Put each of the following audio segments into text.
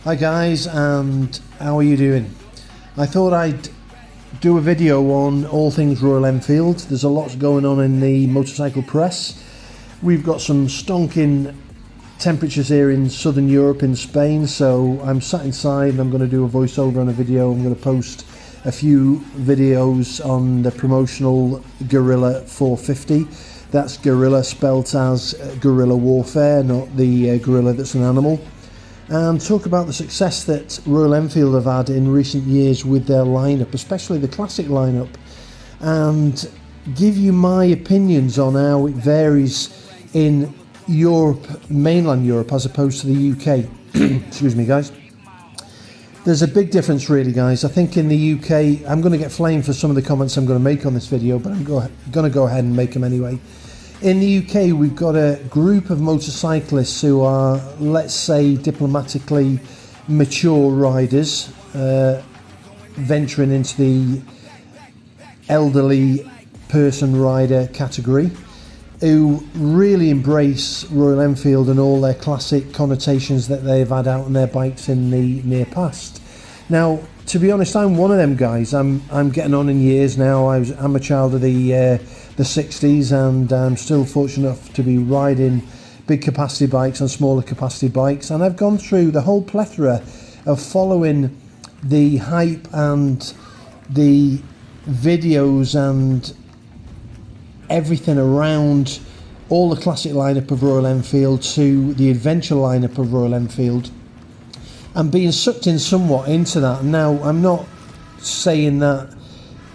Hi guys, and how are you doing? I thought I'd do a video on all things Royal Enfield. There's a lot going on in the motorcycle press. We've got some stonking temperatures here in southern Europe, in Spain, so I'm sat inside and I'm going to do a voiceover on a video. I'm going to post a few videos on the promotional Guerilla 450. That's Guerilla spelt as guerrilla warfare, not the gorilla that's an animal. And talk about the success that Royal Enfield have had in recent years with their lineup, especially the classic lineup, and give you my opinions on how it varies in Europe, mainland Europe, as opposed to the UK. Excuse me, guys. There's a big difference, really, guys. I think in the UK, I'm going to get flamed for some of the comments I'm going to make on this video, but I'm going to go ahead and make them anyway. In the UK, we've got a group of motorcyclists who are, let's say, diplomatically mature riders, venturing into the elderly person rider category, who really embrace Royal Enfield and all their classic connotations that they've had out on their bikes in the near past. Now, to be honest, I'm one of them guys. I'm getting on in years now. I'm a child of the 60s, and I'm still fortunate enough to be riding big capacity bikes and smaller capacity bikes, and I've gone through the whole plethora of following the hype and the videos and everything around all the classic lineup of Royal Enfield to the adventure lineup of Royal Enfield, and being sucked in somewhat into that. Now, I'm not saying that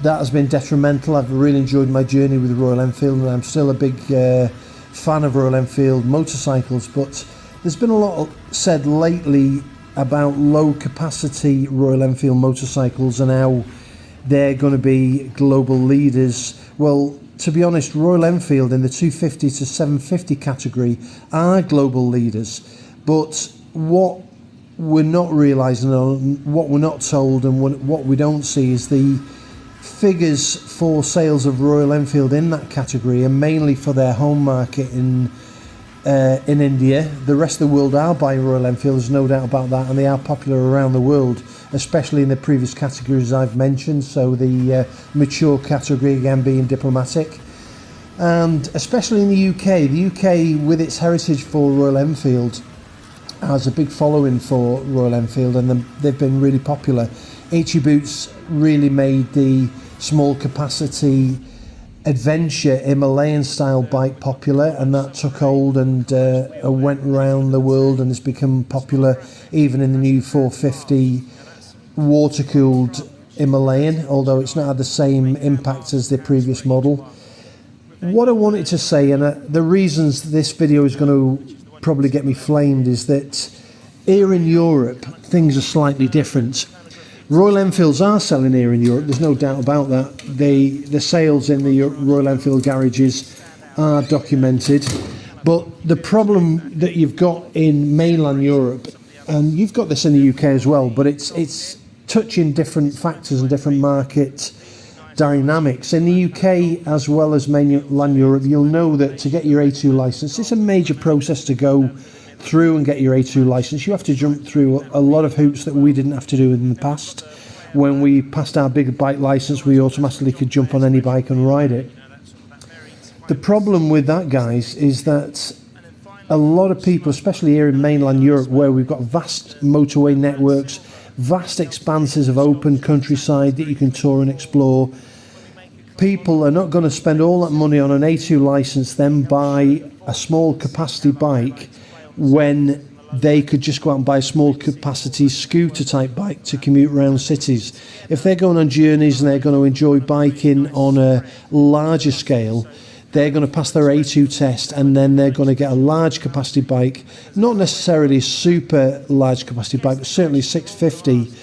has been detrimental. I've really enjoyed my journey with Royal Enfield, and I'm still a big fan of Royal Enfield motorcycles, but there's been a lot said lately about low capacity Royal Enfield motorcycles and how they're going to be global leaders. Well, to be honest, Royal Enfield in the 250 to 750 category are global leaders, but what we're not realising, what we're not told, and what we don't see is the figures for sales of Royal Enfield in that category, and mainly for their home market in India. The rest of the world are buying Royal Enfield, there's no doubt about that, and they are popular around the world, especially in the previous categories I've mentioned. So the mature category, again, being diplomatic, and especially in the UK. The UK, with its heritage for Royal Enfield, has a big following for Royal Enfield, and they've been really popular. HE Boots really made the small capacity adventure Himalayan style bike popular, and that took hold and went around the world and has become popular even in the new 450 water cooled Himalayan, although it's not had the same impact as the previous model. What I wanted to say, and the reasons this video is going to probably get me flamed, is that here in Europe things are slightly different. Royal Enfields are selling here in Europe, there's no doubt about that. The sales in the Royal Enfield garages are documented, but the problem that you've got in mainland Europe, and you've got this in the UK as well, but it's touching different factors and different market dynamics. In the UK as well as mainland Europe, you'll know that to get your A2 licence, it's a major process to go through and get your A2 licence. You have to jump through a lot of hoops that we didn't have to do in the past. When we passed our big bike licence, we automatically could jump on any bike and ride it. The problem with that, guys, is that a lot of people, especially here in mainland Europe, where we've got vast motorway networks, vast expanses of open countryside that you can tour and explore, people are not going to spend all that money on an A2 licence, then buy a small capacity bike, when they could just go out and buy a small capacity scooter type bike to commute around cities. If they're going on journeys and they're going to enjoy biking on a larger scale, they're going to pass their A2 test, and then they're going to get a large capacity bike, not necessarily a super large capacity bike, but certainly 650,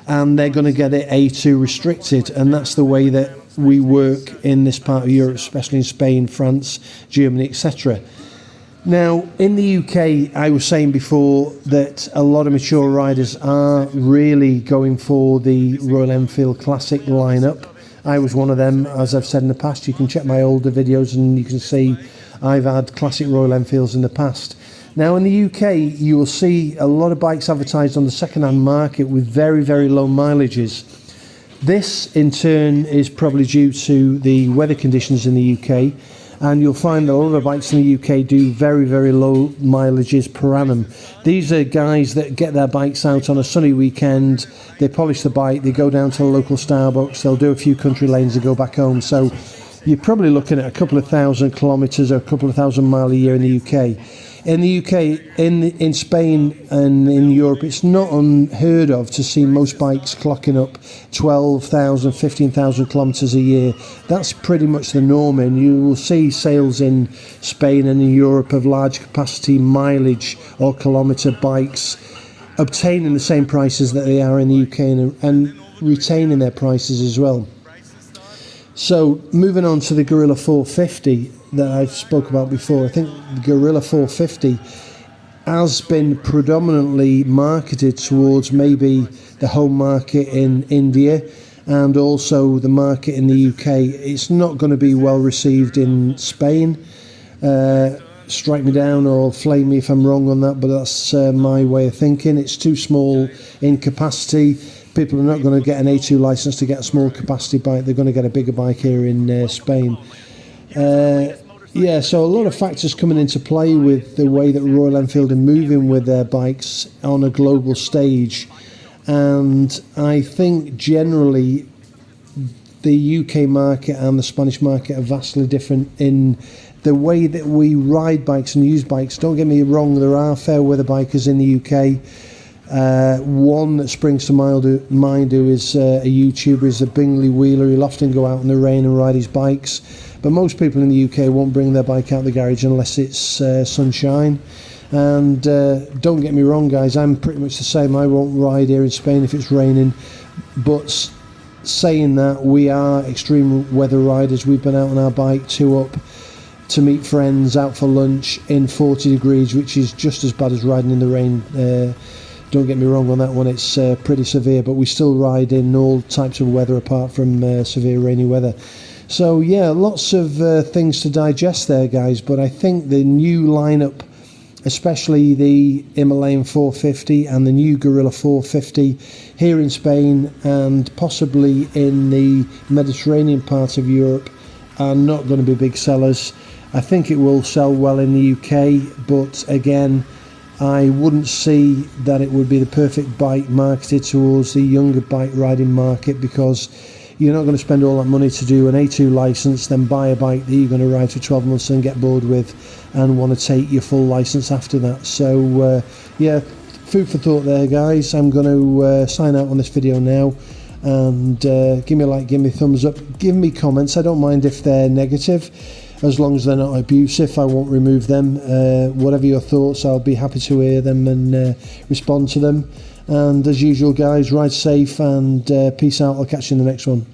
and they're going to get it A2 restricted. And that's the way that we work in this part of Europe, especially in Spain, France, Germany, etc. Now, in the UK, I was saying before that a lot of mature riders are really going for the Royal Enfield Classic lineup. I was one of them, as I've said in the past. You can check my older videos and you can see I've had classic Royal Enfields in the past. Now in the UK, you will see a lot of bikes advertised on the second-hand market with very, very low mileages. This in turn is probably due to the weather conditions in the UK, and you'll find that a lot of bikes in the UK do very, very low mileages per annum. These are guys that get their bikes out on a sunny weekend, they polish the bike, they go down to the local Starbucks, they'll do a few country lanes and go back home. So you're probably looking at a couple of thousand kilometres or a couple of thousand miles a year in the UK. In the UK, in Spain and in Europe, it's not unheard of to see most bikes clocking up 12,000, 15,000 kilometres a year. That's pretty much the norm, and you will see sales in Spain and in Europe of large capacity mileage or kilometre bikes obtaining the same prices that they are in the UK and retaining their prices as well. So moving on to the Guerilla 450 that I've spoke about before, I think the Guerilla 450 has been predominantly marketed towards maybe the home market in India and also the market in the UK. It's not going to be well received in Spain. Strike me down or flame me if I'm wrong on that, but that's my way of thinking. It's too small in capacity. People are not going to get an A2 license to get a small capacity bike. They're going to get a bigger bike here in Spain. So a lot of factors coming into play with the way that Royal Enfield are moving with their bikes on a global stage. And I think generally the UK market and the Spanish market are vastly different in the way that we ride bikes and use bikes. Don't get me wrong, there are fair weather bikers in the UK. One that springs to mind who is a YouTuber is a Bingley Wheeler. He'll often go out in the rain and ride his bikes, but most people in the UK won't bring their bike out the garage unless it's sunshine. And don't get me wrong guys, I'm pretty much the same. I won't ride here in Spain if it's raining, but saying that, we are extreme weather riders. We've been out on our bike 2 up to meet friends, out for lunch in 40 degrees, which is just as bad as riding in the rain. Don't get me wrong on that one, it's pretty severe, but we still ride in all types of weather apart from severe rainy weather. So yeah, lots of things to digest there guys, but I think the new lineup, especially the Himalayan 450 and the new Guerilla 450 here in Spain and possibly in the Mediterranean part of Europe, are not going to be big sellers. I think it will sell well in the UK, but again, I wouldn't see that it would be the perfect bike marketed towards the younger bike riding market, because you're not going to spend all that money to do an A2 license, then buy a bike that you're going to ride for 12 months and get bored with and want to take your full license after that. So yeah, food for thought there guys. I'm going to sign out on this video now, and give me a like, give me a thumbs up, give me comments. I don't mind if they're negative, as long as they're not abusive. I won't remove them. Whatever your thoughts, I'll be happy to hear them and respond to them. And as usual guys, ride safe and peace out. I'll catch you in the next one.